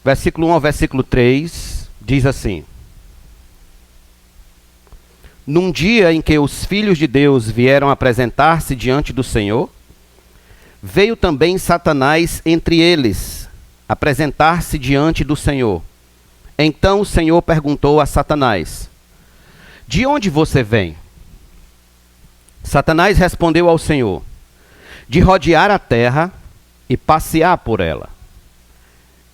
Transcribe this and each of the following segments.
versículo 1 ao versículo 3, diz assim: Num dia em que os filhos de Deus vieram apresentar-se diante do Senhor, veio também Satanás entre eles, apresentar-se diante do Senhor. Então o Senhor perguntou a Satanás: De onde você vem? Satanás respondeu ao Senhor: De rodear a terra e passear por ela.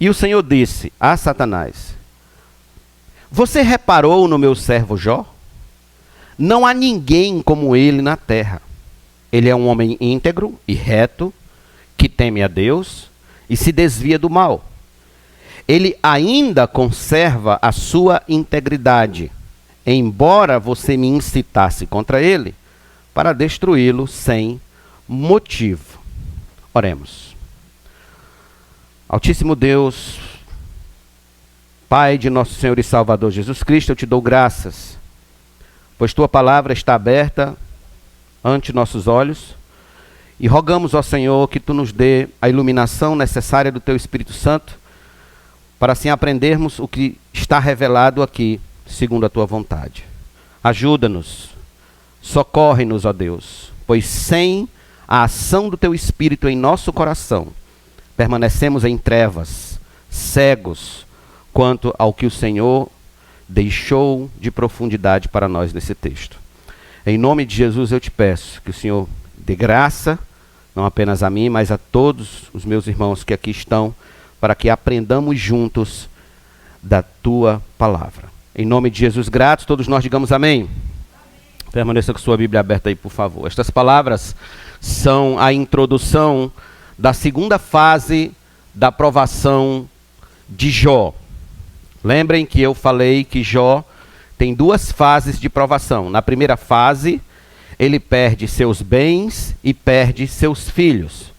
E o Senhor disse a Satanás: Você reparou no meu servo Jó? Não há ninguém como ele na terra. Ele é um homem íntegro e reto, que teme a Deus e se desvia do mal. Ele ainda conserva a sua integridade, embora você me incitasse contra ele para destruí-lo sem motivo. Oremos. Altíssimo Deus, Pai de nosso Senhor e Salvador Jesus Cristo, eu te dou graças, pois tua palavra está aberta ante nossos olhos, e rogamos ao Senhor que tu nos dê a iluminação necessária do teu Espírito Santo, para assim aprendermos o que está revelado aqui, segundo a tua vontade. Ajuda-nos, socorre-nos, ó Deus, pois sem a ação do teu Espírito em nosso coração, permanecemos em trevas, cegos, quanto ao que o Senhor deixou de profundidade para nós nesse texto. Em nome de Jesus eu te peço que o Senhor dê graça, não apenas a mim, mas a todos os meus irmãos que aqui estão, para que aprendamos juntos da tua palavra. Em nome de Jesus, gratos, todos nós digamos amém. Permaneça com sua Bíblia aberta aí, por favor. Estas palavras são a introdução da segunda fase da provação de Jó. Lembrem que eu falei que Jó tem duas fases de provação. Na primeira fase, ele perde seus bens e perde seus filhos.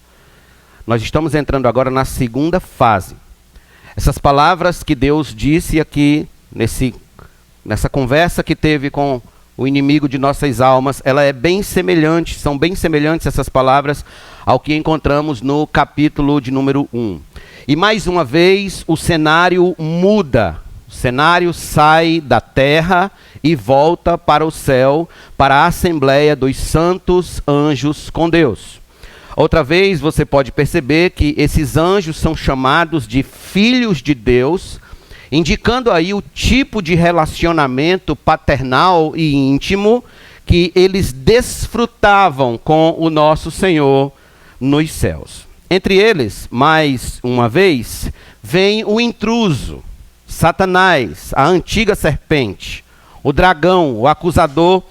Nós estamos entrando agora na segunda fase. Essas palavras que Deus disse aqui, nessa conversa que teve com o inimigo de nossas almas, ela é bem semelhante, são bem semelhantes essas palavras ao que encontramos no capítulo de número 1. E mais uma vez o cenário muda. O cenário sai da terra e volta para o céu, para a assembleia dos santos anjos com Deus. Outra vez você pode perceber que esses anjos são chamados de filhos de Deus, indicando aí o tipo de relacionamento paternal e íntimo que eles desfrutavam com o nosso Senhor nos céus. Entre eles, mais uma vez, vem o intruso, Satanás, a antiga serpente, o dragão, o acusador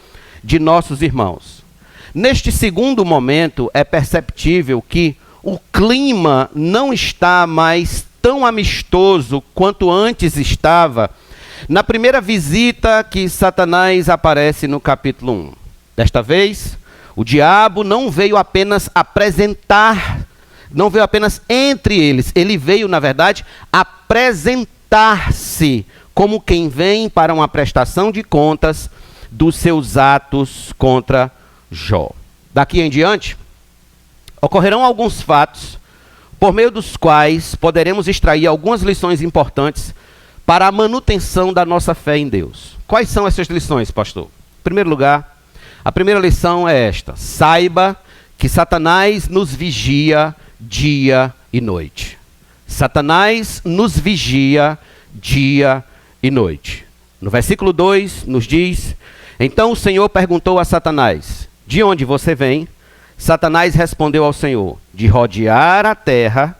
de nossos irmãos. Neste segundo momento, é perceptível que o clima não está mais tão amistoso quanto antes estava na primeira visita que Satanás aparece no capítulo 1. Desta vez, o diabo não veio apenas apresentar, não veio apenas entre eles, ele veio, na verdade, apresentar-se como quem vem para uma prestação de contas dos seus atos contra Jó. Daqui em diante, ocorrerão alguns fatos por meio dos quais poderemos extrair algumas lições importantes para a manutenção da nossa fé em Deus. Quais são essas lições, pastor? Em primeiro lugar, a primeira lição é esta: saiba que Satanás nos vigia dia e noite. Satanás nos vigia dia e noite. No versículo 2 nos diz: Então o Senhor perguntou a Satanás: De onde você vem? Satanás respondeu ao Senhor: De rodear a terra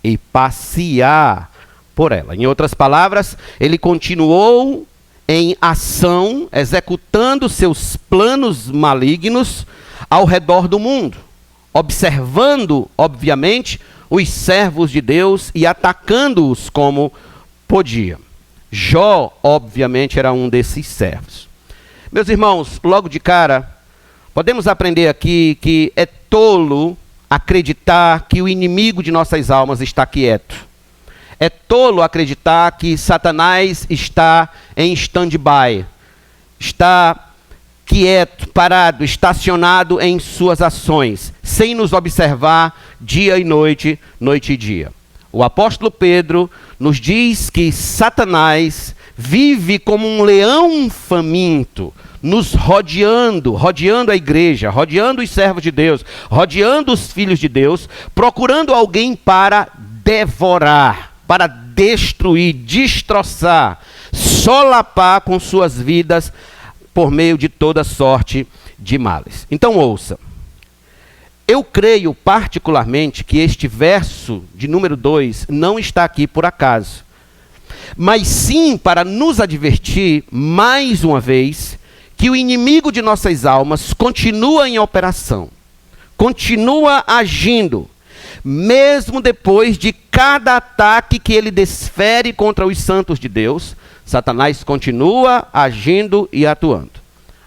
e passear por ela. Em outras palavras, ele continuou em ação, executando seus planos malignos ao redor do mundo, observando, obviamente, os servos de Deus e atacando-os como podia. Jó, obviamente, era um desses servos. Meus irmãos, logo de cara, podemos aprender aqui que é tolo acreditar que o inimigo de nossas almas está quieto. É tolo acreditar que Satanás está em stand-by, está quieto, parado, estacionado em suas ações, sem nos observar dia e noite, noite e dia. o apóstolo Pedro nos diz que Satanás vive como um leão faminto, nos rodeando a igreja, rodeando os servos de Deus, rodeando os filhos de Deus, procurando alguém para devorar, para destruir, destroçar, solapar com suas vidas por meio de toda sorte de males. Então ouça, eu creio particularmente que este verso de número 2 não está aqui por acaso, mas sim para nos advertir mais uma vez que o inimigo de nossas almas continua em operação, continua agindo, mesmo depois de cada ataque que ele desfere contra os santos de Deus, Satanás continua agindo e atuando.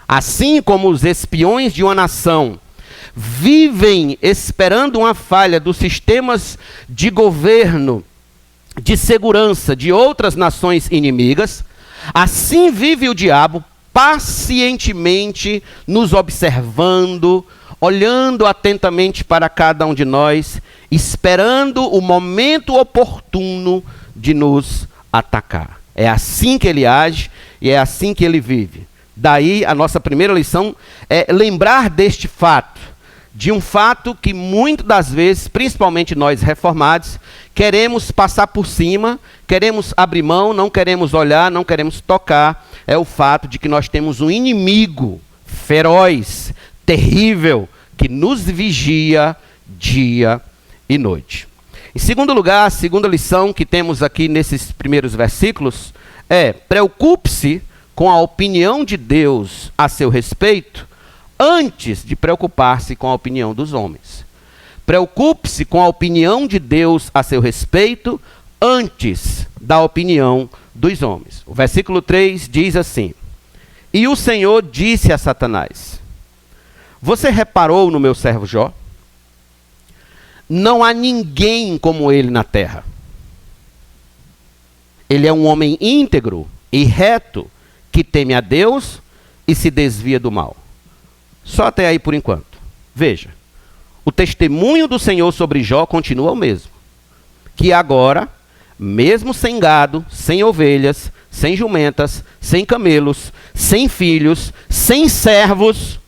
Assim como os espiões de uma nação vivem esperando uma falha dos sistemas de governo, de segurança de outras nações inimigas, assim vive o diabo pacientemente nos observando, olhando atentamente para cada um de nós, esperando o momento oportuno de nos atacar. É assim que ele age e é assim que ele vive. Daí a nossa primeira lição é lembrar deste fato, de um fato que muitas das vezes, principalmente nós reformados, queremos passar por cima, queremos abrir mão, não queremos olhar, não queremos tocar. É o fato de que nós temos um inimigo feroz, terrível, que nos vigia dia e noite. Em segundo lugar, a segunda lição que temos aqui nesses primeiros versículos é: preocupe-se com a opinião de Deus a seu respeito, antes de preocupar-se com a opinião dos homens. Preocupe-se com a opinião de Deus a seu respeito, antes da opinião dos homens. O versículo 3 diz assim: e o Senhor disse a Satanás: você reparou no meu servo Jó? Não há ninguém como ele na terra. Ele é um homem íntegro e reto, que teme a Deus e se desvia do mal. Só até aí por enquanto. Veja, o testemunho do Senhor sobre Jó continua o mesmo. Que agora, mesmo sem gado, sem ovelhas, sem jumentas, sem camelos, sem filhos, sem servos,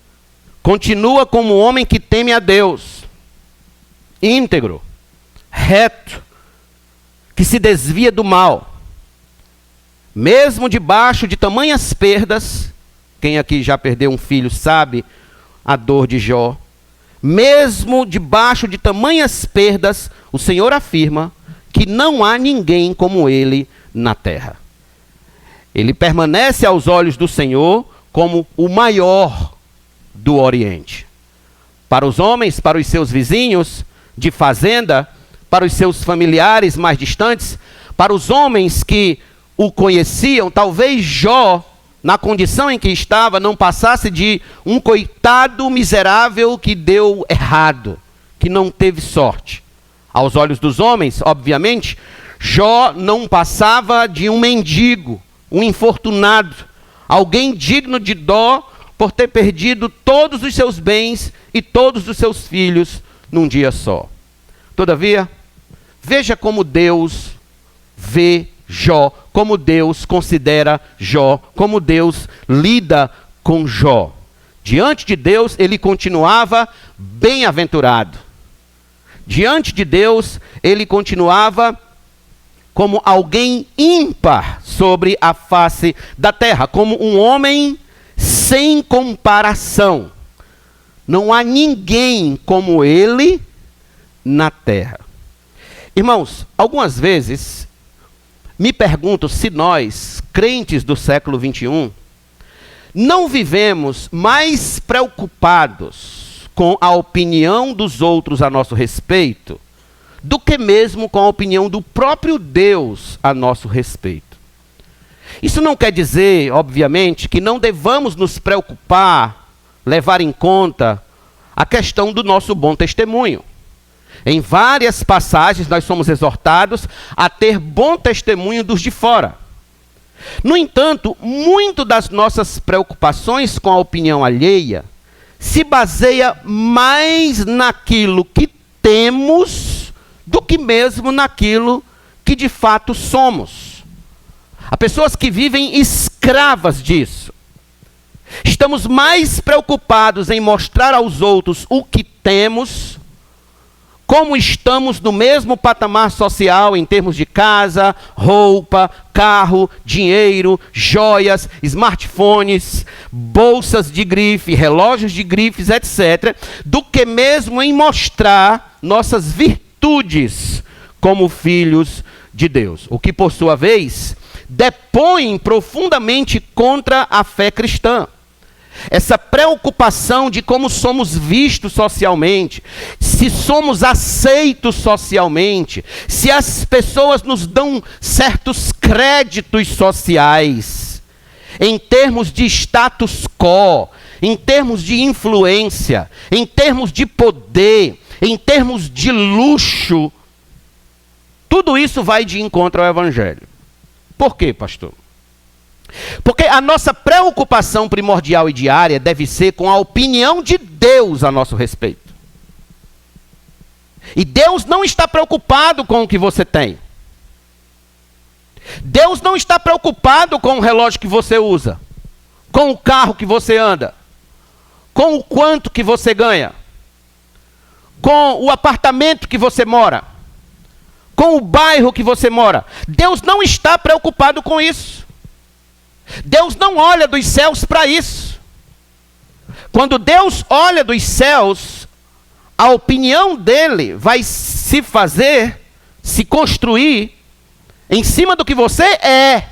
continua como um homem que teme a Deus, íntegro, reto, que se desvia do mal. Mesmo debaixo de tamanhas perdas, quem aqui já perdeu um filho sabe a dor de Jó. Mesmo debaixo de tamanhas perdas, o Senhor afirma que não há ninguém como ele na terra. Ele permanece aos olhos do Senhor como o maior do Oriente. Para os homens, para os seus vizinhos de fazenda, para os seus familiares mais distantes, para os homens que o conheciam, talvez Jó, na condição em que estava, não passasse de um coitado miserável que deu errado, que não teve sorte. Aos olhos dos homens, obviamente, Jó não passava de um mendigo, um infortunado, alguém digno de dó por ter perdido todos os seus bens e todos os seus filhos num dia só. Todavia, veja como Deus vê Jó, como Deus considera Jó, como Deus lida com Jó. Diante de Deus, ele continuava bem-aventurado. Diante de Deus, ele continuava como alguém ímpar sobre a face da terra, como um homem sem comparação. Não há ninguém como ele na terra. Irmãos, algumas vezes me pergunto se nós, crentes do século 21, não vivemos mais preocupados com a opinião dos outros a nosso respeito do que mesmo com a opinião do próprio Deus a nosso respeito. Isso não quer dizer, obviamente, que não devamos nos preocupar, levar em conta a questão do nosso bom testemunho. Em várias passagens nós somos exortados a ter bom testemunho dos de fora. No entanto, muito das nossas preocupações com a opinião alheia se baseia mais naquilo que temos do que mesmo naquilo que de fato somos. Há pessoas que vivem escravas disso. Estamos mais preocupados em mostrar aos outros o que temos, como estamos no mesmo patamar social em termos de casa, roupa, carro, dinheiro, joias, smartphones, bolsas de grife, relógios de grifes, etc., do que mesmo em mostrar nossas virtudes como filhos de Deus. O que, por sua vez, depõe profundamente contra a fé cristã. Essa preocupação de como somos vistos socialmente, se somos aceitos socialmente, se as pessoas nos dão certos créditos sociais, em termos de status quo, em termos de influência, em termos de poder, em termos de luxo, tudo isso vai de encontro ao Evangelho. Por quê, pastor? Porque a nossa preocupação primordial e diária deve ser com a opinião de Deus a nosso respeito. E Deus não está preocupado com o que você tem. Deus não está preocupado com o relógio que você usa, com o carro que você anda, com o quanto que você ganha, com o apartamento que você mora, com o bairro que você mora. Deus não está preocupado com isso. Deus não olha dos céus para isso. Quando Deus olha dos céus, a opinião dele vai se fazer, se construir em cima do que você é.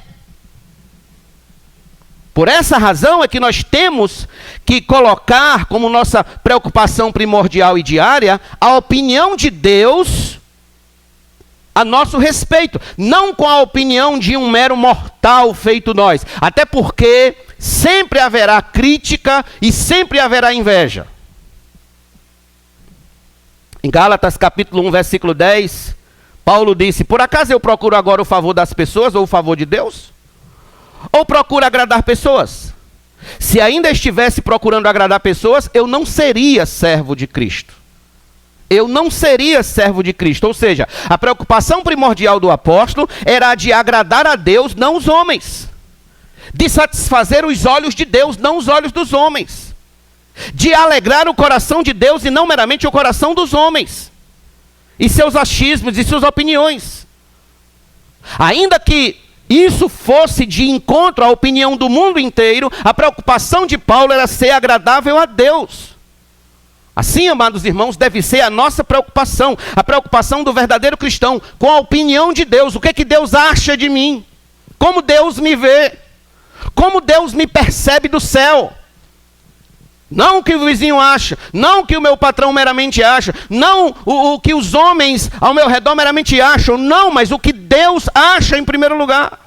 Por essa razão é que nós temos que colocar como nossa preocupação primordial e diária a opinião de Deus a nosso respeito, não com a opinião de um mero mortal feito nós, até porque sempre haverá crítica e sempre haverá inveja. Em Gálatas capítulo 1, versículo 10, Paulo disse: por acaso eu procuro agora o favor das pessoas ou o favor de Deus? Ou procuro agradar pessoas? Se ainda estivesse procurando agradar pessoas, eu não seria servo de Cristo. Eu não seria servo de Cristo. Ou seja, a preocupação primordial do apóstolo era a de agradar a Deus, não os homens. De satisfazer os olhos de Deus, não os olhos dos homens. De alegrar o coração de Deus e não meramente o coração dos homens. E seus achismos e suas opiniões. Ainda que isso fosse de encontro à opinião do mundo inteiro, a preocupação de Paulo era ser agradável a Deus. Assim, amados irmãos, deve ser a nossa preocupação, a preocupação do verdadeiro cristão, com a opinião de Deus. O que é que Deus acha de mim? Como Deus me vê? Como Deus me percebe do céu? Não o que o vizinho acha, não o que o meu patrão meramente acha, não o que os homens ao meu redor meramente acham, não, mas o que Deus acha em primeiro lugar.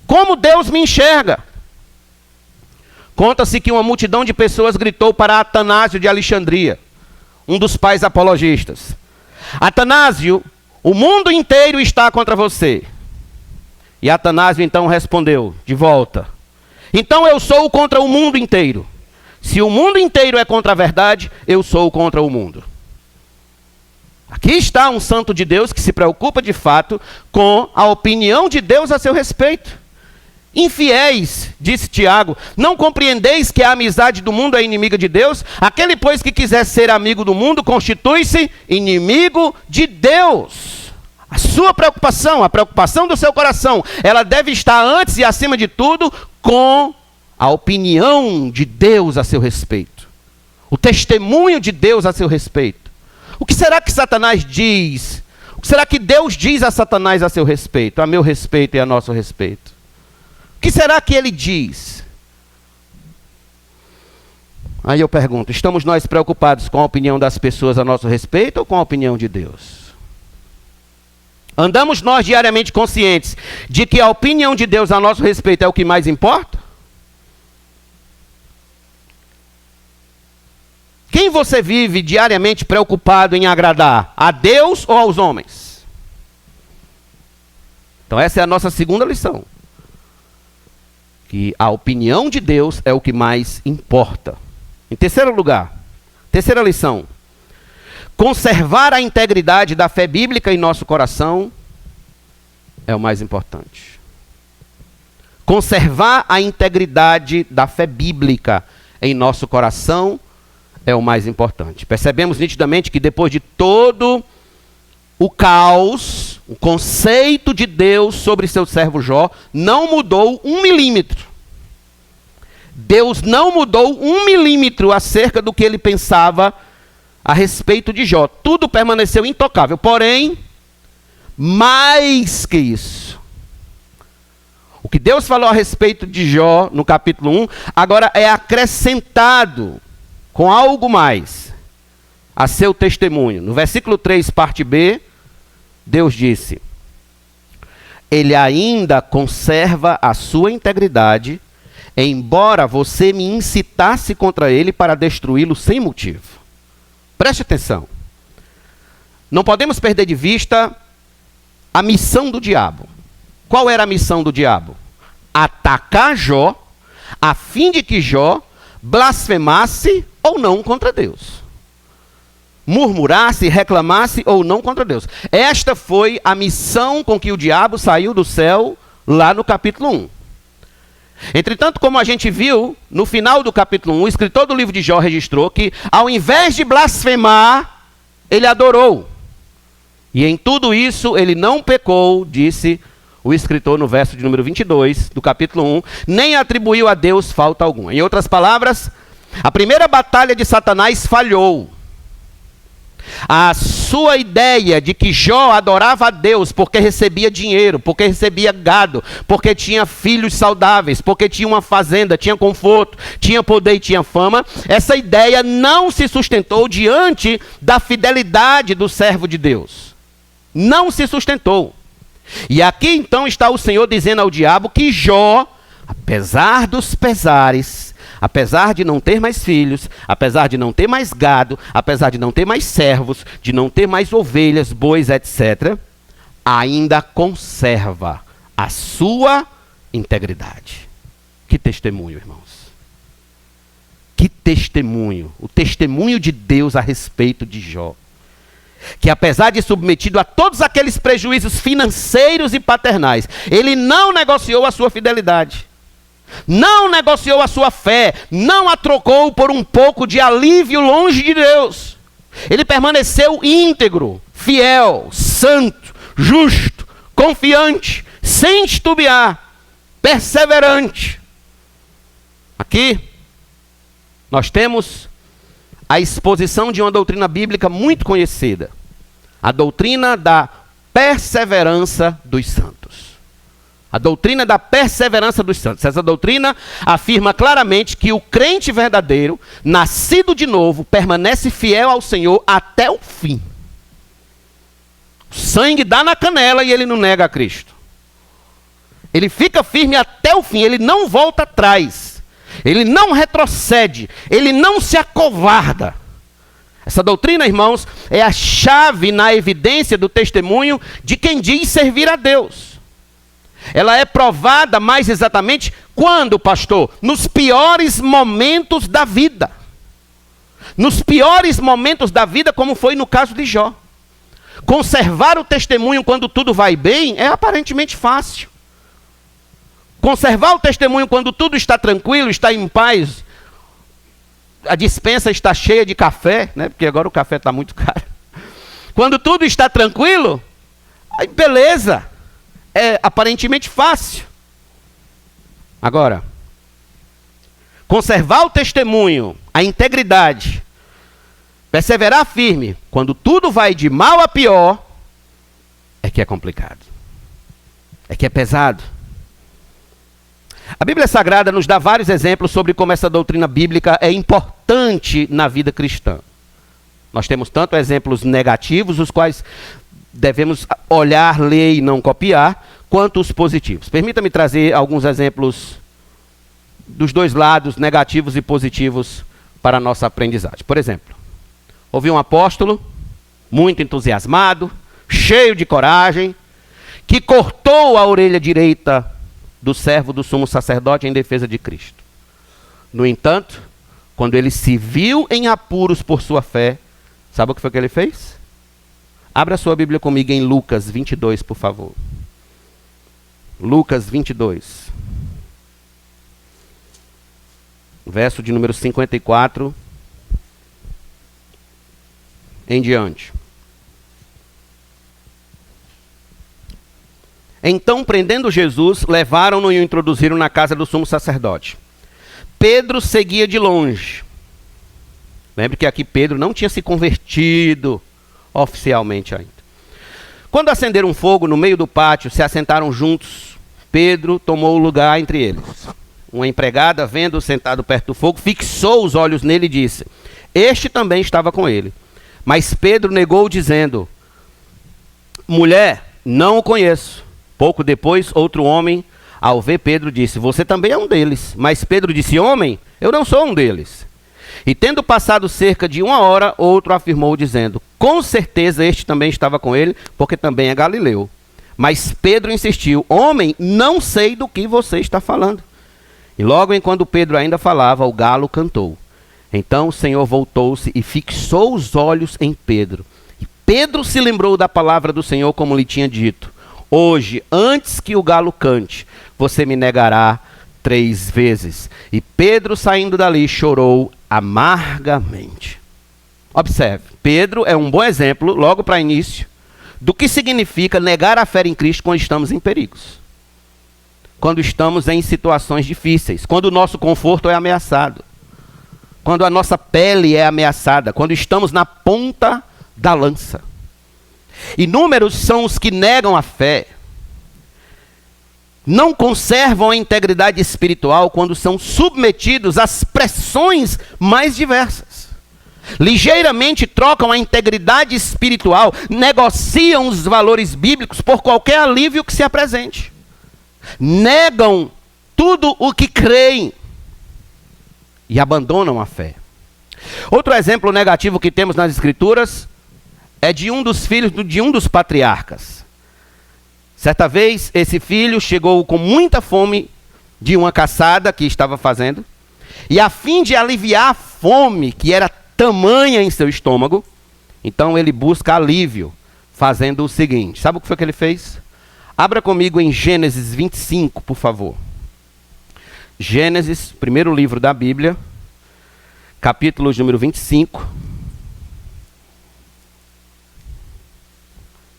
Como Deus me enxerga? Conta-se que uma multidão de pessoas gritou para Atanásio de Alexandria, um dos pais apologistas: Atanásio, o mundo inteiro está contra você. E Atanásio então respondeu de volta: então eu sou contra o mundo inteiro. Se o mundo inteiro é contra a verdade, eu sou contra o mundo. Aqui está um santo de Deus que se preocupa de fato com a opinião de Deus a seu respeito. Infiéis, disse Tiago, não compreendeis que a amizade do mundo é inimiga de Deus? Aquele, pois, que quiser ser amigo do mundo, constitui-se inimigo de Deus. A sua preocupação, a preocupação do seu coração, ela deve estar antes e acima de tudo com a opinião de Deus a seu respeito. O testemunho de Deus a seu respeito. O que será que Satanás diz? O que será que Deus diz a Satanás a seu respeito? A meu respeito e a nosso respeito. O que será que ele diz? Aí eu pergunto, estamos nós preocupados com a opinião das pessoas a nosso respeito ou com a opinião de Deus? Andamos nós diariamente conscientes de que a opinião de Deus a nosso respeito é o que mais importa? Quem você vive diariamente preocupado em agradar? A Deus ou aos homens? Então essa é a nossa segunda lição. Que a opinião de Deus é o que mais importa. Em terceiro lugar, terceira lição. conservar a integridade da fé bíblica em nosso coração é o mais importante. Conservar a integridade da fé bíblica em nosso coração é o mais importante. Percebemos nitidamente que depois de todo o caos, o conceito de Deus sobre seu servo Jó não mudou 1 milímetro. Deus não mudou 1 milímetro acerca do que ele pensava a respeito de Jó. Tudo permaneceu intocável. Porém, mais que isso, o que Deus falou a respeito de Jó no capítulo 1, agora é acrescentado com algo mais a seu testemunho. No versículo 3, parte B, Deus disse: ele ainda conserva a sua integridade, embora você me incitasse contra ele para destruí-lo sem motivo. Preste atenção. Não podemos perder de vista a missão do diabo. Qual era a missão do diabo? Atacar Jó, a fim de que Jó blasfemasse ou não contra Deus. Murmurasse, reclamasse ou não contra Deus. Esta foi a missão com que o diabo saiu do céu lá no capítulo 1. Entretanto, como a gente viu, no final do capítulo 1, o escritor do livro de Jó registrou que, ao invés de blasfemar, ele adorou. E em tudo isso, ele não pecou, disse o escritor no verso de número 22 do capítulo 1, nem atribuiu a Deus falta alguma. Em outras palavras, a primeira batalha de Satanás falhou. A sua ideia de que Jó adorava a Deus porque recebia dinheiro, porque recebia gado, porque tinha filhos saudáveis, porque tinha uma fazenda, tinha conforto, tinha poder e tinha fama, essa ideia não se sustentou diante da fidelidade do servo de Deus. Não se sustentou. E aqui então está o Senhor dizendo ao diabo que Jó, apesar dos pesares, apesar de não ter mais filhos, apesar de não ter mais gado, apesar de não ter mais servos, de não ter mais ovelhas, bois, etc., ainda conserva a sua integridade. Que testemunho, irmãos. Que testemunho. O testemunho de Deus a respeito de Jó. Que apesar de submetido a todos aqueles prejuízos financeiros e paternais, ele não negociou a sua fidelidade. Não negociou a sua fé, não a trocou por um pouco de alívio longe de Deus. Ele permaneceu íntegro, fiel, santo, justo, confiante, sem titubear, perseverante. Aqui, nós temos a exposição de uma doutrina bíblica muito conhecida. A doutrina da perseverança dos santos. A doutrina da perseverança dos santos. Essa doutrina afirma claramente que o crente verdadeiro, nascido de novo, permanece fiel ao Senhor até o fim. O sangue dá na canela e ele não nega a Cristo. Ele fica firme até o fim, ele não volta atrás. Ele não retrocede, ele não se acovarda. Essa doutrina, irmãos, é a chave na evidência do testemunho de quem diz servir a Deus. Ela é provada mais exatamente quando, pastor? Nos piores momentos da vida. Nos piores momentos da vida, como foi no caso de Jó. Conservar o testemunho quando tudo vai bem é aparentemente fácil. Conservar o testemunho quando tudo está tranquilo, está em paz, a despensa está cheia de café, né? Porque agora o café está muito caro. Quando tudo está tranquilo, aí beleza. É aparentemente fácil. Agora, conservar o testemunho, a integridade, perseverar firme, quando tudo vai de mal a pior, é que é complicado. É que é pesado. A Bíblia Sagrada nos dá vários exemplos sobre como essa doutrina bíblica é importante na vida cristã. Nós temos tanto exemplos negativos, os quais devemos olhar, ler e não copiar, quanto os positivos. Permita-me trazer alguns exemplos dos dois lados, negativos e positivos, para a nossa aprendizagem. Por exemplo, houve um apóstolo, muito entusiasmado, cheio de coragem, que cortou a orelha direita do servo do sumo sacerdote em defesa de Cristo. No entanto, quando ele se viu em apuros por sua fé, Sabe o que foi que ele fez? Abra sua Bíblia comigo em Lucas 22, por favor. Lucas 22. Verso de número 54 em diante. Então, prendendo Jesus, levaram-no e o introduziram na casa do sumo sacerdote. Pedro seguia de longe. Lembre que aqui Pedro não tinha se convertido oficialmente ainda. Quando acenderam um fogo no meio do pátio, se assentaram juntos. Pedro tomou o lugar entre eles. Uma empregada, vendo-o sentado perto do fogo, fixou os olhos nele e disse: este também estava com ele. Mas Pedro negou, dizendo: mulher, não o conheço. Pouco depois, outro homem, ao ver Pedro, disse: você também é um deles. Mas Pedro disse: homem, eu não sou um deles. E tendo passado cerca de 1 hora, outro afirmou, dizendo: com certeza este também estava com ele, porque também é galileu. Mas Pedro insistiu: homem, não sei do que você está falando. E logo enquanto Pedro ainda falava, o galo cantou. Então o Senhor voltou-se e fixou os olhos em Pedro. E Pedro se lembrou da palavra do Senhor, como lhe tinha dito: hoje, antes que o galo cante, você me negará 3 vezes. E Pedro, saindo dali, chorou amargamente. Observe, Pedro é um bom exemplo, logo para início, do que significa negar a fé em Cristo quando estamos em perigos. Quando estamos em situações difíceis, quando o nosso conforto é ameaçado, quando a nossa pele é ameaçada, quando estamos na ponta da lança. Inúmeros são os que negam a fé, não conservam a integridade espiritual quando são submetidos às pressões mais diversas. Ligeiramente trocam a integridade espiritual, negociam os valores bíblicos por qualquer alívio que se apresente. Negam tudo o que creem e abandonam a fé. Outro exemplo negativo que temos nas Escrituras é de um dos filhos de um dos patriarcas. Certa vez, esse filho chegou com muita fome de uma caçada que estava fazendo, e a fim de aliviar a fome que era tamanha em seu estômago, então ele busca alívio, fazendo o seguinte. Sabe o que foi que ele fez? Abra comigo em Gênesis 25, por favor. Gênesis, primeiro livro da Bíblia, capítulo número 25,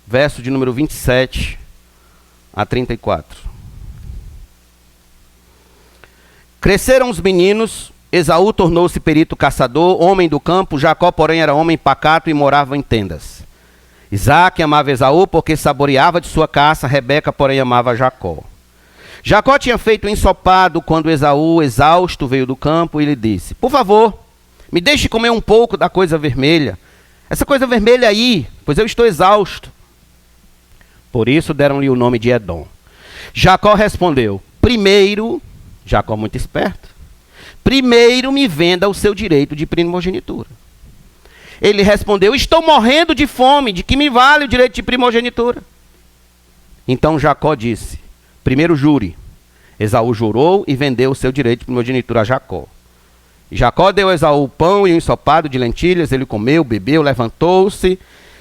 verso de número 27 a 34. Cresceram os meninos, Esaú tornou-se perito caçador, homem do campo, Jacó, porém, era homem pacato e morava em tendas. Isaque amava Esaú porque saboreava de sua caça, Rebeca, porém, amava Jacó. Jacó tinha feito um ensopado quando Esaú, exausto, veio do campo e lhe disse: por favor, me deixe comer um pouco da coisa vermelha. Essa coisa vermelha aí, pois eu estou exausto. Por isso deram-lhe o nome de Edom. Jacó respondeu: primeiro, Jacó muito esperto, primeiro me venda o seu direito de primogenitura. Ele respondeu: estou morrendo de fome, de que me vale o direito de primogenitura? Então Jacó disse: primeiro jure. Esaú jurou e vendeu o seu direito de primogenitura a Jacó. E Jacó deu a Esaú pão e um ensopado de lentilhas, ele comeu, bebeu, levantou-se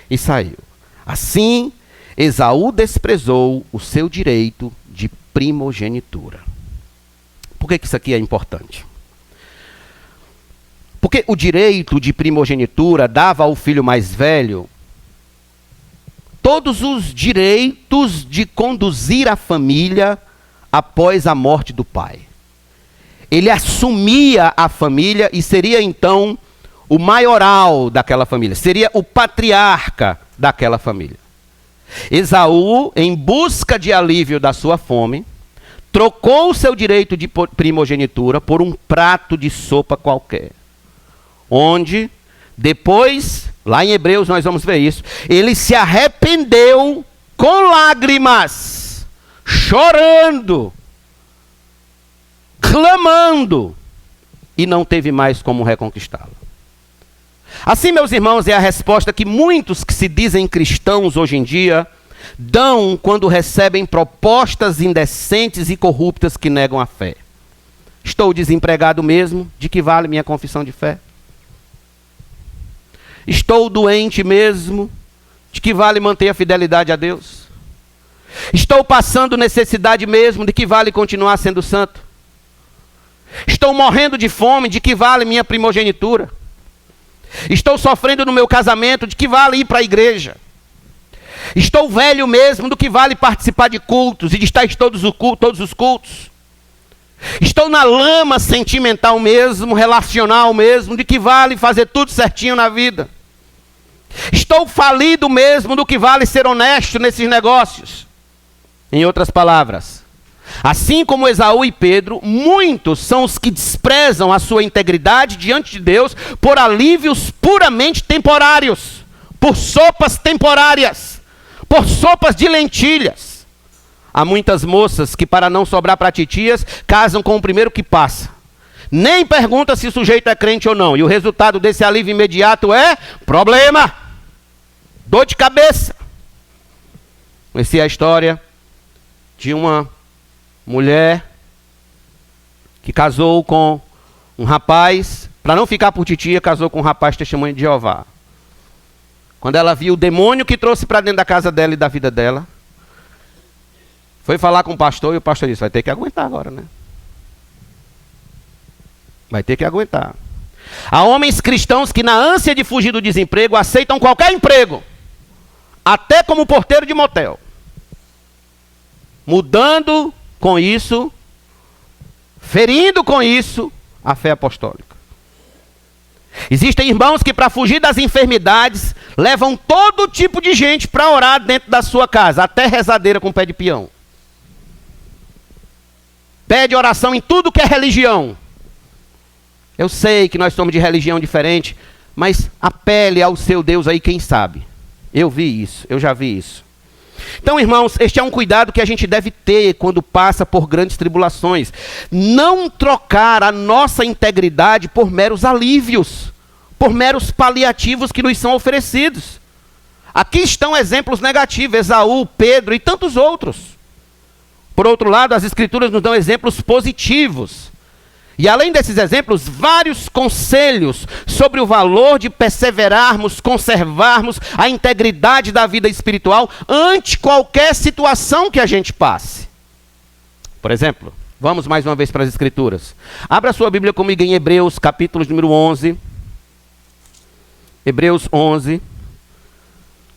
e saiu. Assim, Esaú desprezou o seu direito de primogenitura. Por que isso aqui é importante? Porque o direito de primogenitura dava ao filho mais velho todos os direitos de conduzir a família após a morte do pai. Ele assumia a família e seria então o maioral daquela família, seria o patriarca daquela família. Esaú, em busca de alívio da sua fome, trocou o seu direito de primogenitura por um prato de sopa qualquer. Onde, depois, lá em Hebreus nós vamos ver isso, ele se arrependeu com lágrimas, chorando, clamando, e não teve mais como reconquistá-lo. Assim, meus irmãos, é a resposta que muitos que se dizem cristãos hoje em dia dão quando recebem propostas indecentes e corruptas que negam a fé. Estou desempregado mesmo, de que vale minha confissão de fé? Estou doente mesmo? De que vale manter a fidelidade a Deus? Estou passando necessidade mesmo? De que vale continuar sendo santo? Estou morrendo de fome? De que vale minha primogenitura? Estou sofrendo no meu casamento? De que vale ir para a igreja? Estou velho mesmo? Do que vale participar de cultos e de estar em todos os cultos? Estou na lama sentimental mesmo, relacional mesmo? De que vale fazer tudo certinho na vida? Estou falido mesmo? Do que vale ser honesto nesses negócios? Em outras palavras, assim como Esaú e Pedro, muitos são os que desprezam a sua integridade diante de Deus por alívios puramente temporários, por sopas temporárias, por sopas de lentilhas. Há muitas moças que, para não sobrar para titias, casam com o primeiro que passa. Nem pergunta se o sujeito é crente ou não. E o resultado desse alívio imediato é problema, dor de cabeça. Conheci a história de uma mulher que casou com um rapaz, para não ficar por titia, casou com um rapaz testemunho de Jeová. Quando ela viu o demônio que trouxe para dentro da casa dela e da vida dela, foi falar com o pastor e o pastor disse, vai ter que aguentar agora, né? Vai ter que aguentar. Há homens cristãos que, na ânsia de fugir do desemprego, aceitam qualquer emprego, até como porteiro de motel, mudando com isso, ferindo com isso a fé apostólica. Existem irmãos que, para fugir das enfermidades, levam todo tipo de gente para orar dentro da sua casa, até rezadeira com pé de peão. Pede oração em tudo que é religião. Eu sei que nós somos de religião diferente, mas apele ao seu Deus aí, quem sabe. Eu vi isso, eu já vi isso. Então, irmãos, este é um cuidado que a gente deve ter quando passa por grandes tribulações. Não trocar a nossa integridade por meros alívios, por meros paliativos que nos são oferecidos. Aqui estão exemplos negativos, Esaú, Pedro e tantos outros. Por outro lado, as Escrituras nos dão exemplos positivos. E além desses exemplos, vários conselhos sobre o valor de perseverarmos, conservarmos a integridade da vida espiritual ante qualquer situação que a gente passe. Por exemplo, vamos mais uma vez para as Escrituras. Abra sua Bíblia comigo em Hebreus, capítulo número 11. Hebreus 11,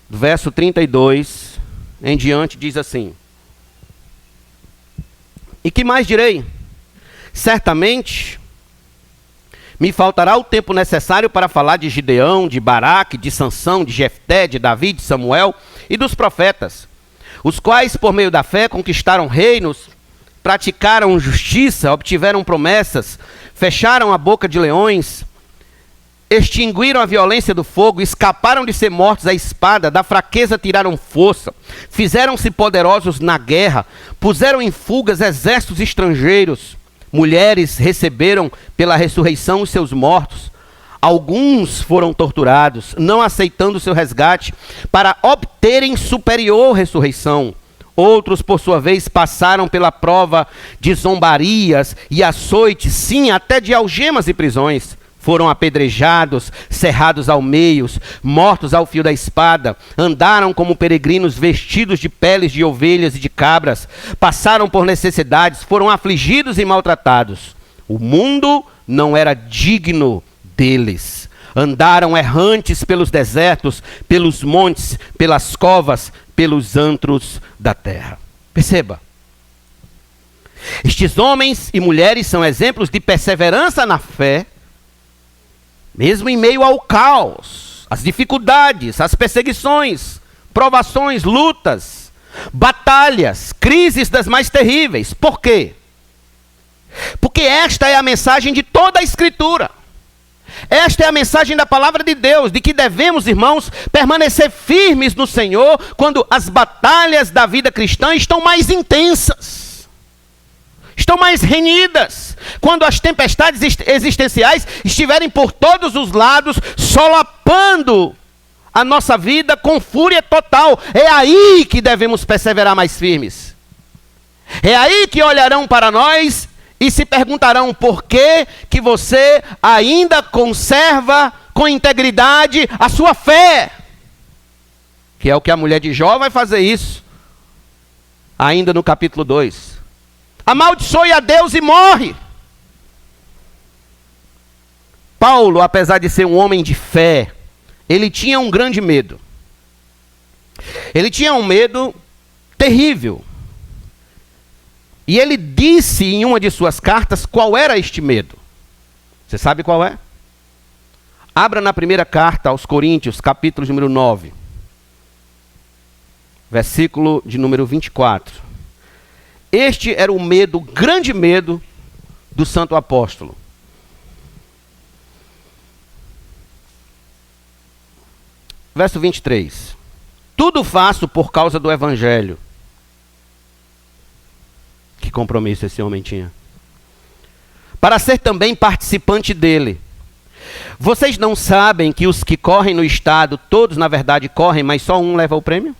verso 32 em diante, diz assim: E que mais direi? Certamente me faltará o tempo necessário para falar de Gideão, de Baraque, de Sansão, de Jefté, de Davi, de Samuel e dos profetas, os quais, por meio da fé, conquistaram reinos, praticaram justiça, obtiveram promessas, fecharam a boca de leões, extinguiram a violência do fogo, escaparam de ser mortos à espada, da fraqueza tiraram força, fizeram-se poderosos na guerra, puseram em fugas exércitos estrangeiros. Mulheres receberam pela ressurreição os seus mortos. Alguns foram torturados, não aceitando o seu resgate, para obterem superior ressurreição. Outros, por sua vez, passaram pela prova de zombarias e açoites, sim, até de algemas e prisões. Foram apedrejados, cerrados ao meio, mortos ao fio da espada, andaram como peregrinos vestidos de peles de ovelhas e de cabras, passaram por necessidades, foram afligidos e maltratados. O mundo não era digno deles. Andaram errantes pelos desertos, pelos montes, pelas covas, pelos antros da terra. Perceba. Estes homens e mulheres são exemplos de perseverança na fé, mesmo em meio ao caos, as dificuldades, as perseguições, provações, lutas, batalhas, crises das mais terríveis. Por quê? Porque esta é a mensagem de toda a Escritura. Esta é a mensagem da palavra de Deus, de que devemos, irmãos, permanecer firmes no Senhor quando as batalhas da vida cristã estão mais intensas, estão mais renhidas, quando as tempestades existenciais estiverem por todos os lados, solapando a nossa vida com fúria total. É aí que devemos perseverar mais firmes. É aí que olharão para nós e se perguntarão: por que que você ainda conserva com integridade a sua fé. Que é o que a mulher de Jó vai fazer isso. Ainda no capítulo 2. Amaldiçoe a Deus e morre. Paulo, apesar de ser um homem de fé, ele tinha um grande medo. Ele tinha um medo terrível. E ele disse em uma de suas cartas qual era este medo. Você sabe qual é? Abra na primeira carta aos Coríntios, capítulo número 9. Versículo de número 24. Este era o medo, o grande medo do santo apóstolo. Verso 23. Tudo faço por causa do evangelho. Que compromisso esse homem tinha. Para ser também participante dele. Vocês não sabem que os que correm no estado, todos na verdade correm, mas só um leva o prêmio?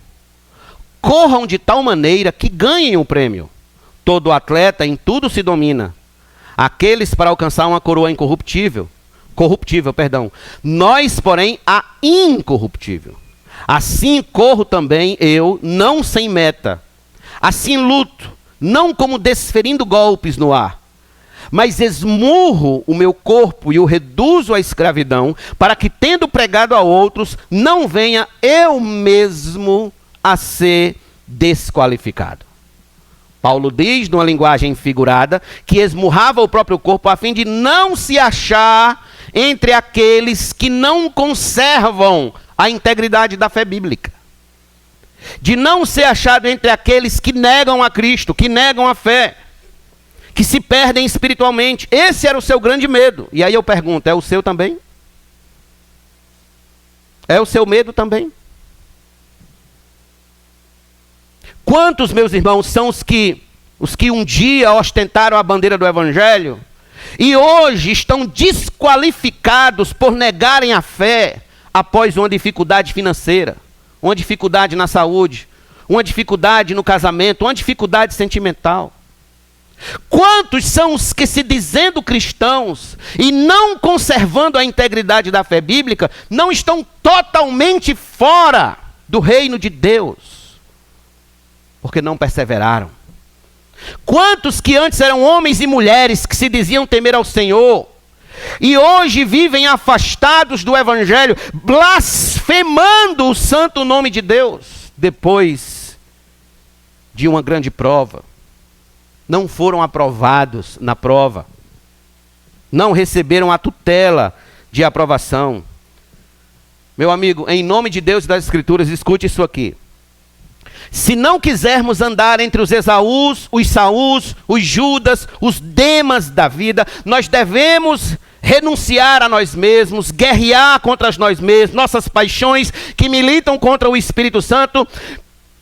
Corram de tal maneira que ganhem o prêmio. Todo atleta em tudo se domina. Aqueles para alcançar uma coroa incorruptível. Corruptível, perdão. Nós, porém, a incorruptível. Assim corro também eu, não sem meta. Assim luto, não como desferindo golpes no ar, mas esmurro o meu corpo e o reduzo à escravidão, para que, tendo pregado a outros, não venha eu mesmo a ser desqualificado. Paulo diz, numa linguagem figurada, que esmurrava o próprio corpo a fim de não se achar entre aqueles que não conservam a integridade da fé bíblica. De não ser achado entre aqueles que negam a Cristo, que negam a fé, que se perdem espiritualmente. Esse era o seu grande medo. E aí eu pergunto, é o seu também? É o seu medo também? Quantos, meus irmãos, são os que um dia ostentaram a bandeira do evangelho e hoje estão desqualificados por negarem a fé após uma dificuldade financeira, uma dificuldade na saúde, uma dificuldade no casamento, uma dificuldade sentimental? Quantos são os que, se dizendo cristãos e não conservando a integridade da fé bíblica, não estão totalmente fora do reino de Deus? Porque não perseveraram. Quantos que antes eram homens e mulheres que se diziam temer ao Senhor e hoje vivem afastados do evangelho, blasfemando o santo nome de Deus, depois de uma grande prova, não foram aprovados na prova, não receberam a tutela de aprovação. Meu amigo, em nome de Deus e das Escrituras, escute isso aqui. Se não quisermos andar entre os Esaús, os Saús, os Judas, os Demas da vida, nós devemos renunciar a nós mesmos, guerrear contra nós mesmos, nossas paixões que militam contra o Espírito Santo,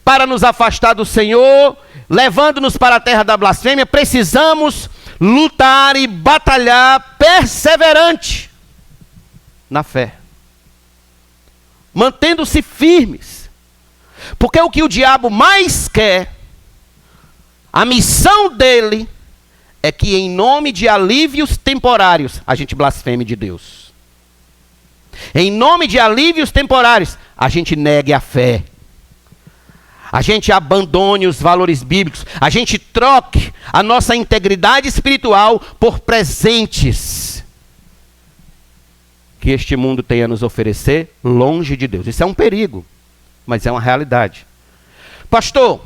para nos afastar do Senhor, levando-nos para a terra da blasfêmia. Precisamos lutar e batalhar perseverante na fé, mantendo-se firmes. Porque o que o diabo mais quer, a missão dele, é que em nome de alívios temporários, a gente blasfeme de Deus. Em nome de alívios temporários, a gente negue a fé. A gente abandone os valores bíblicos. A gente troque a nossa integridade espiritual por presentes que este mundo tem a nos oferecer longe de Deus. Isso é um perigo. Mas é uma realidade. Pastor,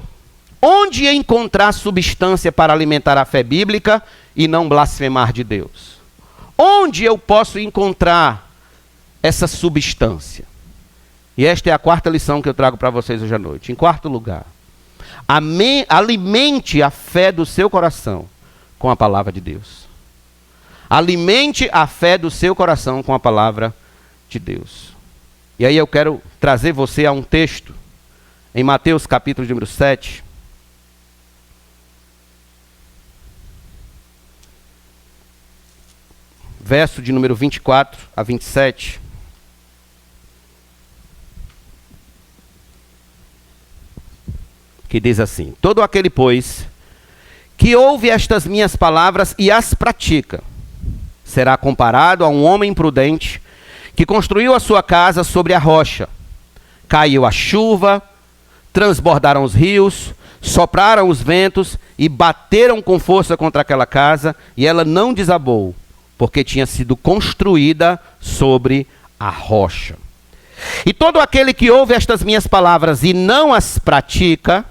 onde encontrar substância para alimentar a fé bíblica e não blasfemar de Deus? Onde eu posso encontrar essa substância? E esta é a quarta lição que eu trago para vocês hoje à noite. Em quarto lugar, alimente a fé do seu coração com a palavra de Deus. Alimente a fé do seu coração com a palavra de Deus. E aí eu quero trazer você a um texto, em Mateus capítulo número 7. Verso de número 24 a 27. Que diz assim: todo aquele, pois, que ouve estas minhas palavras e as pratica, será comparado a um homem prudente, que construiu a sua casa sobre a rocha. Caiu a chuva, transbordaram os rios, sopraram os ventos e bateram com força contra aquela casa, e ela não desabou, porque tinha sido construída sobre a rocha. E todo aquele que ouve estas minhas palavras e não as pratica,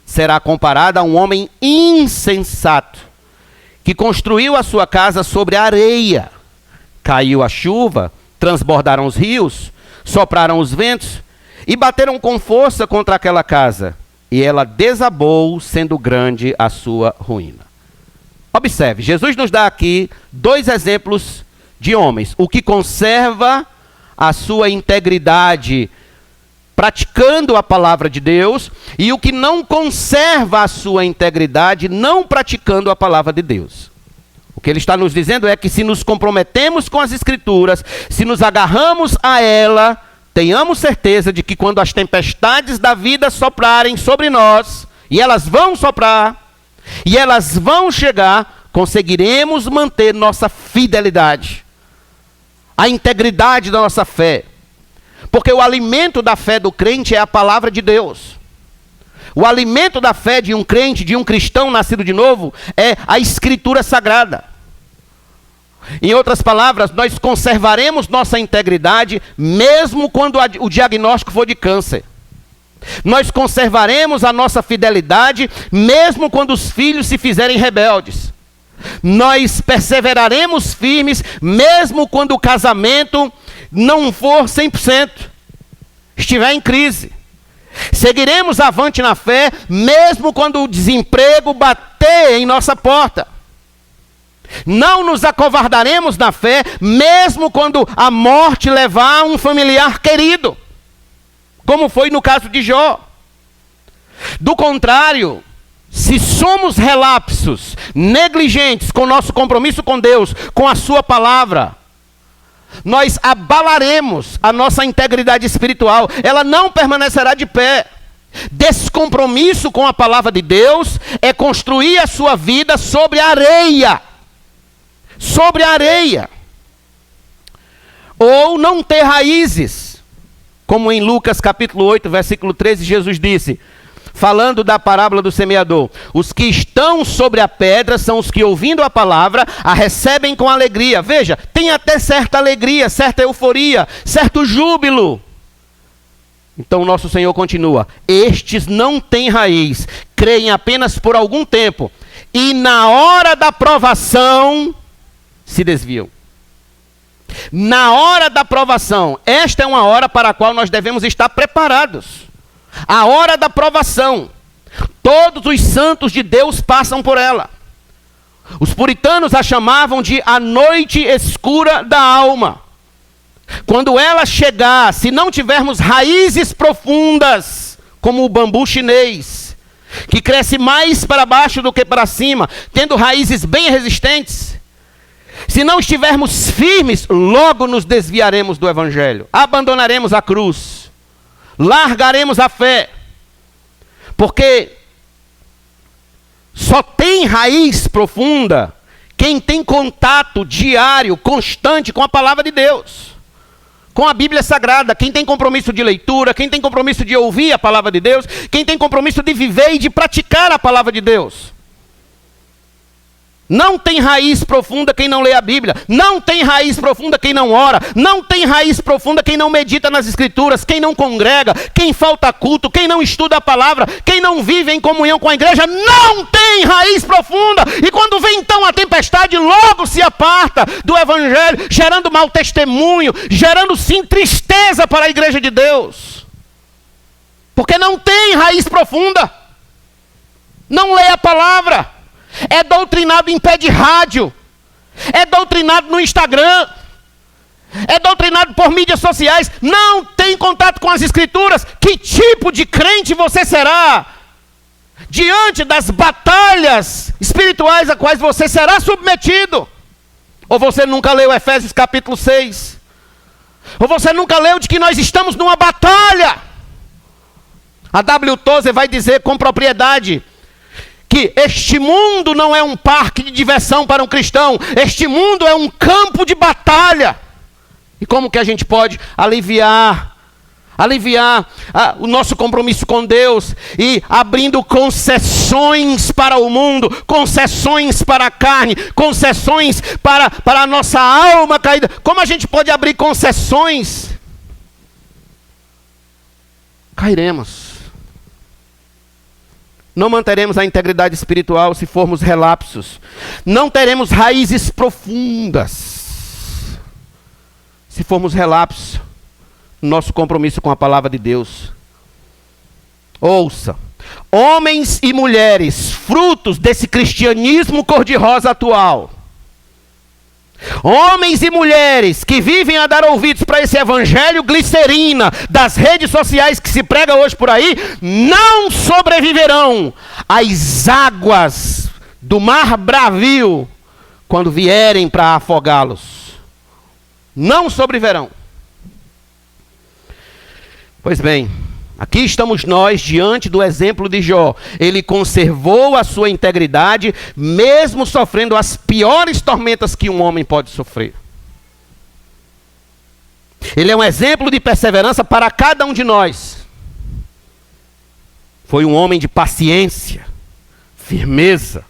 será comparado a um homem insensato, que construiu a sua casa sobre a areia. Caiu a chuva, transbordaram os rios, sopraram os ventos e bateram com força contra aquela casa, e ela desabou, sendo grande a sua ruína. Observe, Jesus nos dá aqui dois exemplos de homens: o que conserva a sua integridade praticando a palavra de Deus, e o que não conserva a sua integridade não praticando a palavra de Deus. O que ele está nos dizendo é que se nos comprometemos com as Escrituras, se nos agarramos a ela, tenhamos certeza de que quando as tempestades da vida soprarem sobre nós, e elas vão soprar, e elas vão chegar, conseguiremos manter nossa fidelidade, a integridade da nossa fé. Porque o alimento da fé do crente é a palavra de Deus. O alimento da fé de um crente, de um cristão nascido de novo, é a Escritura Sagrada. Em outras palavras, nós conservaremos nossa integridade mesmo quando o diagnóstico for de câncer. Nós conservaremos a nossa fidelidade mesmo quando os filhos se fizerem rebeldes. Nós perseveraremos firmes mesmo quando o casamento não for 100%, estiver em crise. Seguiremos avante na fé mesmo quando o desemprego bater em nossa porta. Não nos acovardaremos na fé mesmo quando a morte levar um familiar querido, como foi no caso de Jó. Do contrário, se somos relapsos, negligentes com nosso compromisso com Deus, com a sua palavra, nós abalaremos a nossa integridade espiritual. Ela não permanecerá de pé. Descompromisso com a palavra de Deus é construir a sua vida sobre a areia. Sobre a areia. Ou não ter raízes. Como em Lucas capítulo 8, versículo 13, Jesus disse, falando da parábola do semeador: os que estão sobre a pedra são os que, ouvindo a palavra, a recebem com alegria. Veja, tem até certa alegria, certa euforia, certo júbilo. Então nosso Senhor continua: estes não têm raiz, creem apenas por algum tempo, e na hora da provação se desviam. Na hora da provação, esta é uma hora para a qual nós devemos estar preparados. A hora da provação. Todos os santos de Deus passam por ela. Os puritanos a chamavam de a noite escura da alma. Quando ela chegar, se não tivermos raízes profundas, como o bambu chinês, que cresce mais para baixo do que para cima, tendo raízes bem resistentes, se não estivermos firmes, logo nos desviaremos do Evangelho, abandonaremos a cruz, largaremos a fé, porque só tem raiz profunda quem tem contato diário, constante com a palavra de Deus, com a Bíblia Sagrada. Quem tem compromisso de leitura, quem tem compromisso de ouvir a palavra de Deus, quem tem compromisso de viver e de praticar a palavra de Deus. Não tem raiz profunda quem não lê a Bíblia. Não tem raiz profunda quem não ora. Não tem raiz profunda quem não medita nas Escrituras, quem não congrega, quem falta culto, quem não estuda a palavra, quem não vive em comunhão com a igreja. Não tem raiz profunda. E quando vem então a tempestade, logo se aparta do Evangelho, gerando mau testemunho, gerando sim tristeza para a igreja de Deus. Porque não tem raiz profunda. Não lê a palavra. É doutrinado em pé de rádio, é doutrinado no Instagram, é doutrinado por mídias sociais, não tem contato com as Escrituras. Que tipo de crente você será diante das batalhas espirituais a quais você será submetido? Ou você nunca leu Efésios capítulo 6? Ou você nunca leu de que nós estamos numa batalha? A W. Tozer vai dizer com propriedade que este mundo não é um parque de diversão para um cristão. Este mundo é um campo de batalha. E como que a gente pode aliviar o nosso compromisso com Deus e abrindo concessões para o mundo, concessões para a carne, concessões para a nossa alma caída. Como a gente pode abrir concessões? Cairemos. Não manteremos a integridade espiritual se formos relapsos. Não teremos raízes profundas se formos relapsos. Nosso compromisso com a palavra de Deus. Ouça, homens e mulheres, frutos desse cristianismo cor-de-rosa atual. Homens e mulheres que vivem a dar ouvidos para esse evangelho glicerina das redes sociais que se prega hoje por aí, não sobreviverão às águas do mar bravio quando vierem para afogá-los. Não sobreviverão. Pois bem, aqui estamos nós diante do exemplo de Jó. Ele conservou a sua integridade, mesmo sofrendo as piores tormentas que um homem pode sofrer. Ele é um exemplo de perseverança para cada um de nós. Foi um homem de paciência, firmeza,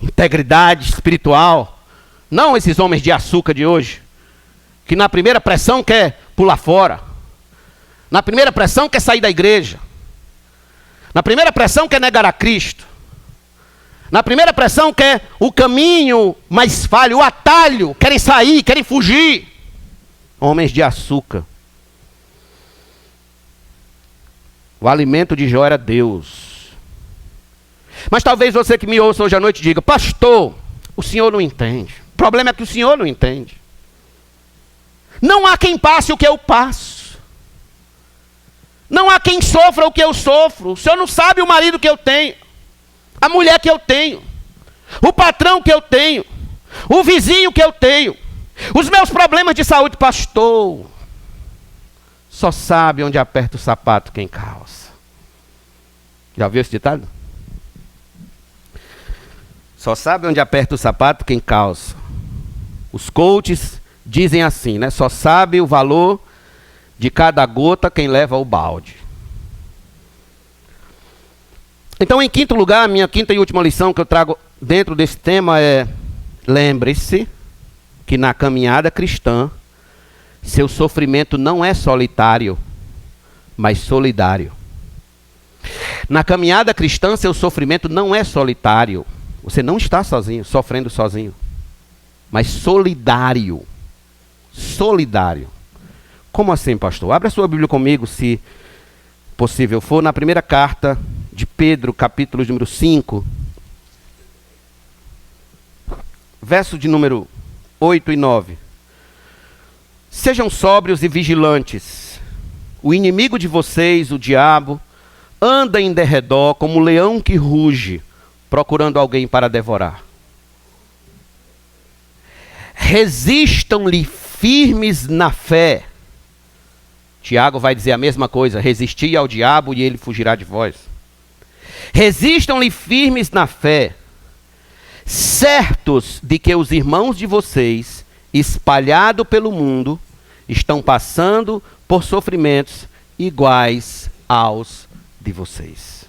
integridade espiritual. Não esses homens de açúcar de hoje, que na primeira pressão quer pular fora. Na primeira pressão quer sair da igreja. Na primeira pressão quer negar a Cristo. Na primeira pressão quer o caminho mais falho, o atalho. Querem sair, querem fugir. Homens de açúcar. O alimento de Jó era Deus. Mas talvez você que me ouça hoje à noite diga: pastor, o senhor não entende. O problema é que o senhor não entende. Não há quem passe o que eu passo. Não há quem sofra o que eu sofro. O senhor não sabe o marido que eu tenho, a mulher que eu tenho, o patrão que eu tenho, o vizinho que eu tenho, os meus problemas de saúde. Pastor, só sabe onde aperta o sapato quem calça. Já ouviu esse ditado? Só sabe onde aperta o sapato quem calça. Os coaches dizem assim, né? Só sabe o valor de cada gota quem leva o balde. Então, em quinto lugar, a minha quinta e última lição que eu trago dentro desse tema é: lembre-se que na caminhada cristã, seu sofrimento não é solitário, mas solidário. Na caminhada cristã, seu sofrimento não é solitário. Você não está sozinho, sofrendo sozinho, mas solidário. Solidário. Como assim, pastor? Abra a sua Bíblia comigo, se possível for, na primeira carta de Pedro, capítulo número 5, verso de número 8 e 9. Sejam sóbrios e vigilantes. O inimigo de vocês, o diabo, anda em derredor como um leão que ruge, procurando alguém para devorar. Resistam-lhe firmes na fé. Tiago vai dizer a mesma coisa: resisti ao diabo e ele fugirá de vós. Resistam-lhe firmes na fé, certos de que os irmãos de vocês, espalhados pelo mundo, estão passando por sofrimentos iguais aos de vocês.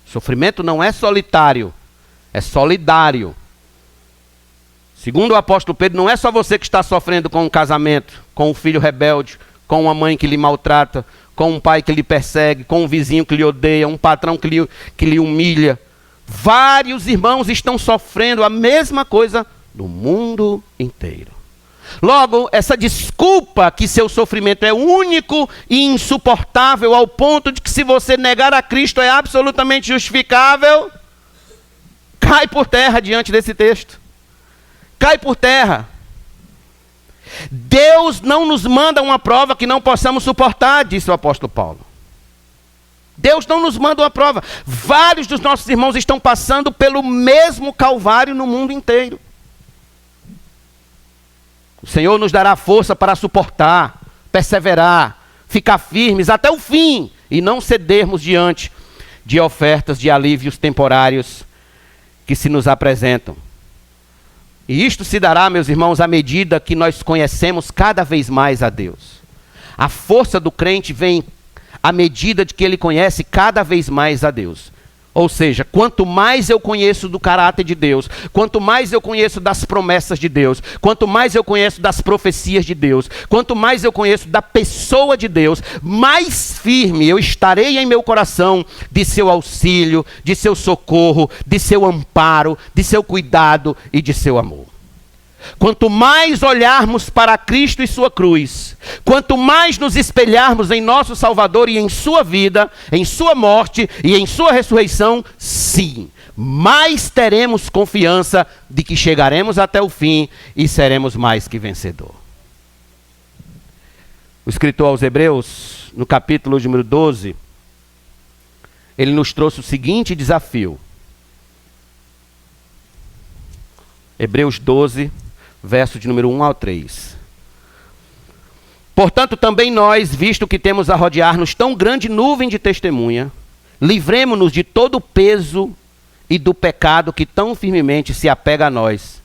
Sofrimento não é solitário, é solidário. Segundo o apóstolo Pedro, não é só você que está sofrendo com um casamento, com um filho rebelde, com uma mãe que lhe maltrata, com um pai que lhe persegue, com um vizinho que lhe odeia, um patrão que lhe humilha. Vários irmãos estão sofrendo a mesma coisa no mundo inteiro. Logo, essa desculpa que seu sofrimento é único e insuportável ao ponto de que se você negar a Cristo é absolutamente justificável, cai por terra diante desse texto. Cai por terra. Deus não nos manda uma prova que não possamos suportar, disse o apóstolo Paulo. Deus não nos manda uma prova. Vários dos nossos irmãos estão passando pelo mesmo calvário no mundo inteiro. O Senhor nos dará força para suportar, perseverar, ficar firmes até o fim e não cedermos diante de ofertas de alívios temporários que se nos apresentam. E isto se dará, meus irmãos, à medida que nós conhecemos cada vez mais a Deus. A força do crente vem à medida de que ele conhece cada vez mais a Deus. Ou seja, quanto mais eu conheço do caráter de Deus, quanto mais eu conheço das promessas de Deus, quanto mais eu conheço das profecias de Deus, quanto mais eu conheço da pessoa de Deus, mais firme eu estarei em meu coração de seu auxílio, de seu socorro, de seu amparo, de seu cuidado e de seu amor. Quanto mais olharmos para Cristo e sua cruz, quanto mais nos espelharmos em nosso Salvador e em sua vida, em sua morte e em sua ressurreição, sim, mais teremos confiança de que chegaremos até o fim e seremos mais que vencedor. O escritor aos Hebreus, no capítulo número 12, ele nos trouxe o seguinte desafio. Hebreus 12, verso de número 1 ao 3. Portanto, também nós, visto que temos a rodear-nos tão grande nuvem de testemunha, livremo-nos de todo o peso e do pecado que tão firmemente se apega a nós.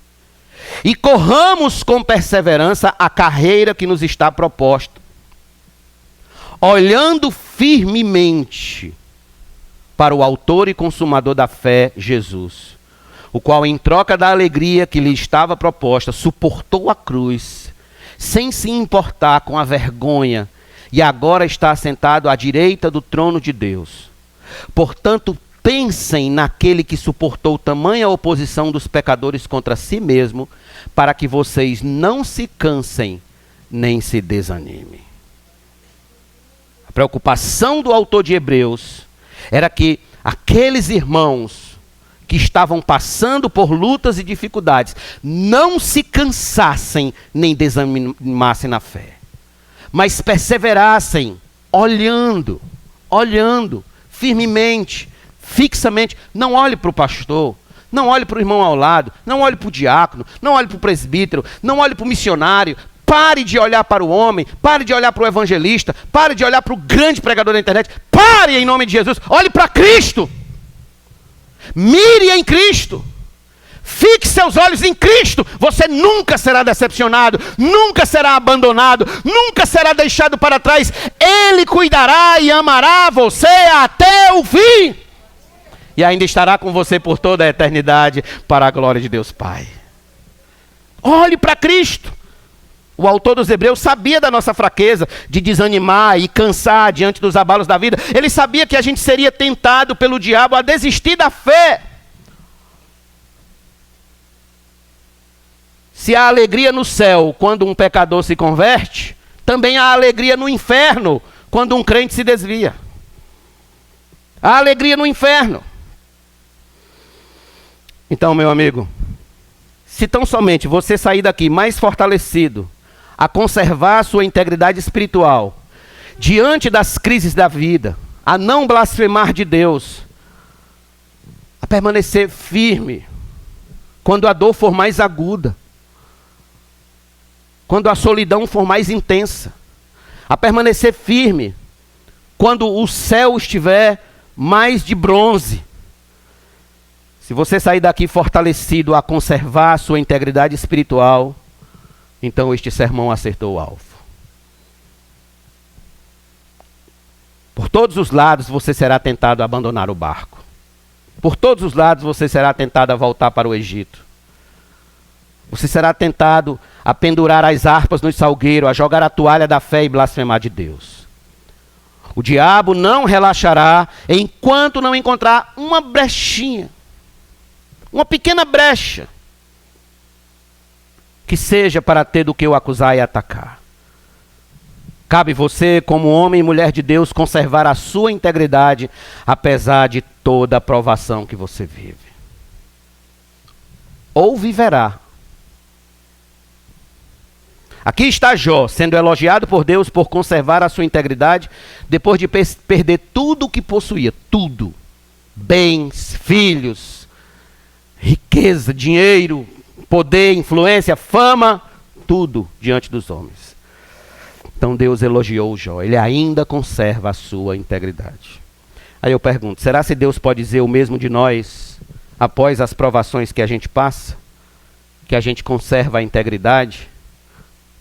E corramos com perseverança a carreira que nos está proposta, olhando firmemente para o autor e consumador da fé, Jesus, o qual, em troca da alegria que lhe estava proposta, suportou a cruz, sem se importar com a vergonha, e agora está assentado à direita do trono de Deus. Portanto, pensem naquele que suportou tamanha oposição dos pecadores contra si mesmo, para que vocês não se cansem, nem se desanimem. A preocupação do autor de Hebreus era que aqueles irmãos que estavam passando por lutas e dificuldades, não se cansassem nem desanimassem na fé, mas perseverassem, olhando firmemente, fixamente. Não olhe para o pastor, não olhe para o irmão ao lado, não olhe para o diácono, não olhe para o presbítero, não olhe para o missionário. Pare de olhar para o homem, pare de olhar para o evangelista, pare de olhar para o grande pregador da internet, pare em nome de Jesus, olhe para Cristo. Mire em Cristo, fixe seus olhos em Cristo, você nunca será decepcionado, nunca será abandonado, nunca será deixado para trás. Ele cuidará e amará você até o fim, e ainda estará com você por toda a eternidade, para a glória de Deus Pai. Olhe para Cristo. O autor dos Hebreus sabia da nossa fraqueza de desanimar e cansar diante dos abalos da vida. Ele sabia que a gente seria tentado pelo diabo a desistir da fé. Se há alegria no céu quando um pecador se converte, também há alegria no inferno quando um crente se desvia. Há alegria no inferno. Então, meu amigo, se tão somente você sair daqui mais fortalecido a conservar a sua integridade espiritual diante das crises da vida, a não blasfemar de Deus, a permanecer firme quando a dor for mais aguda, quando a solidão for mais intensa, a permanecer firme quando o céu estiver mais de bronze. Se você sair daqui fortalecido a conservar a sua integridade espiritual, então este sermão acertou o alvo. Por todos os lados você será tentado a abandonar o barco. Por todos os lados você será tentado a voltar para o Egito. Você será tentado a pendurar as harpas no salgueiro, a jogar a toalha da fé e blasfemar de Deus. O diabo não relaxará enquanto não encontrar uma brechinha, uma pequena brecha, que seja para ter do que o acusar e atacar. Cabe você, como homem e mulher de Deus, conservar a sua integridade, apesar de toda a provação que você vive. Ou viverá. Aqui está Jó, sendo elogiado por Deus por conservar a sua integridade, depois de perder tudo o que possuía, tudo. Bens, filhos, riqueza, dinheiro, poder, influência, fama, tudo diante dos homens. Então Deus elogiou Jó, ele ainda conserva a sua integridade. Aí eu pergunto, será que Deus pode dizer o mesmo de nós após as provações que a gente passa? que a gente conserva a integridade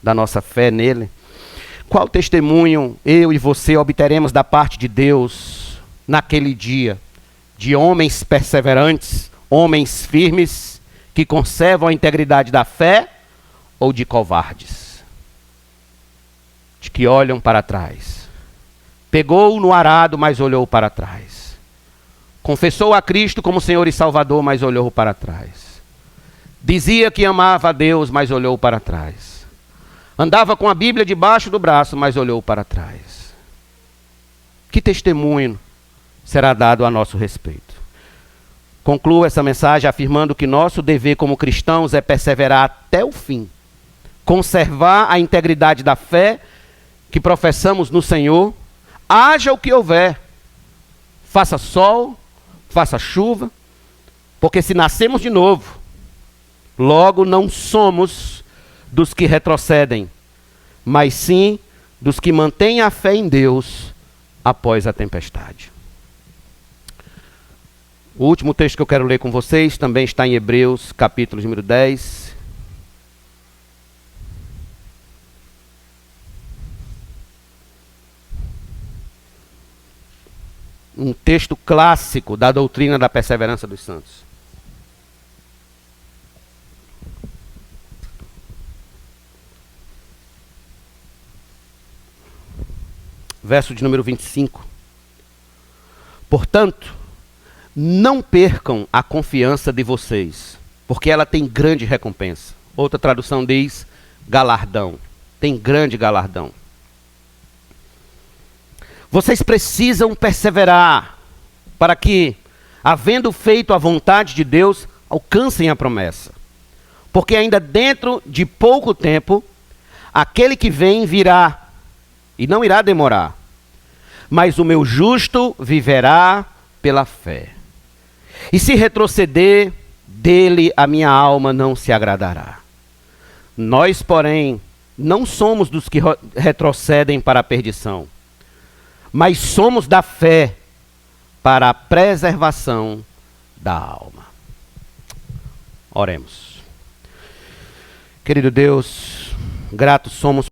da nossa fé nele? Qual testemunho eu e você obteremos da parte de Deus naquele dia? De homens perseverantes, homens firmes, que conservam a integridade da fé, ou de covardes? De que olham para trás. Pegou no arado, mas olhou para trás. Confessou a Cristo como Senhor e Salvador, mas olhou para trás. Dizia que amava a Deus, mas olhou para trás. Andava com a Bíblia debaixo do braço, mas olhou para trás. Que testemunho será dado a nosso respeito? Concluo essa mensagem afirmando que nosso dever como cristãos é perseverar até o fim. Conservar a integridade da fé que professamos no Senhor, haja o que houver. Faça sol, faça chuva, porque se nascemos de novo, logo não somos dos que retrocedem, mas sim dos que mantêm a fé em Deus após a tempestade. O último texto que eu quero ler com vocês também está em Hebreus, capítulo número 10. Um texto clássico da doutrina da perseverança dos santos. Verso de número 25. Portanto, não percam a confiança de vocês, porque ela tem grande recompensa. Outra tradução diz galardão. Tem grande galardão. Vocês precisam perseverar para que, havendo feito a vontade de Deus, alcancem a promessa. Porque ainda dentro de pouco tempo, aquele que vem virá, e não irá demorar. Mas o meu justo viverá pela fé. E se retroceder, dele a minha alma não se agradará. Nós, porém, não somos dos que retrocedem para a perdição, mas somos da fé para a preservação da alma. Oremos. Querido Deus, gratos somos